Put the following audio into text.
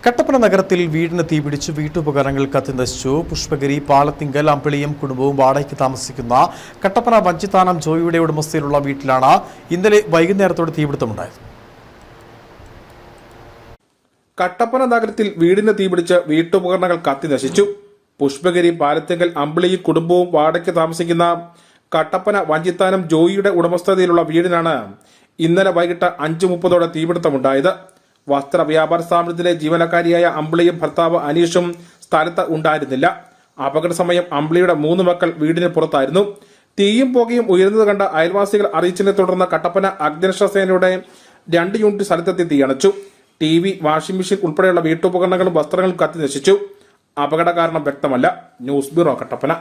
കട്ടപ്പന നഗരത്തിൽ വീടിന് തീപിടിച്ച് വീട്ടുപകരണങ്ങൾ കത്തിനശിച്ചു. പുഷ്പഗിരി പാലത്തിങ്കൽ അമ്പിളിയും കുടുംബവും വാടകയ്ക്ക് താമസിക്കുന്ന കട്ടപ്പന വഞ്ചിത്താനം ജോയിയുടെ ഉടമസ്ഥയിലുള്ള വീട്ടിലാണ് ഇന്നലെ വൈകുന്നേരത്തോടെ തീപിടുത്തമുണ്ടായത്. കട്ടപ്പന നഗരത്തിൽ വീടിന് തീപിടിച്ച് വീട്ടുപകരണങ്ങൾ കത്തിനശിച്ചു. പുഷ്പഗിരി പാലത്തിങ്കൽ അമ്പിളിയും കുടുംബവും വാടകയ്ക്ക് താമസിക്കുന്ന കട്ടപ്പന വഞ്ചിത്താനം ജോയിയുടെ ഉടമസ്ഥതയിലുള്ള വീടിനാണ് ഇന്നലെ വൈകിട്ട് 5:30 തീപിടുത്തമുണ്ടായത്. വസ്ത്ര വ്യാപാര സ്ഥാപനത്തിലെ ജീവനക്കാരിയായ അമ്പിളിയും ഭർത്താവ് അനീഷും സ്ഥലത്ത് ഉണ്ടായിരുന്നില്ല. അപകട സമയം അമ്പിളിയുടെ 3 മക്കൾ വീടിന് പുറത്തായിരുന്നു. തീയും പുകയും ഉയരുന്നത് കണ്ട അയൽവാസികൾ അറിയിച്ചതിനെ തുടർന്ന് കട്ടപ്പന അഗ്നിരക്ഷാ സേനയുടെ 2 യൂണിറ്റ് സ്ഥലത്തെത്തി തീയണച്ചു. TV, വാഷിംഗ് മെഷീൻ ഉൾപ്പെടെയുള്ള വീട്ടുപകരണങ്ങളും വസ്ത്രങ്ങളും കത്തി നശിച്ചു. അപകട കാരണം വ്യക്തമല്ല. News bureau, Kattappana.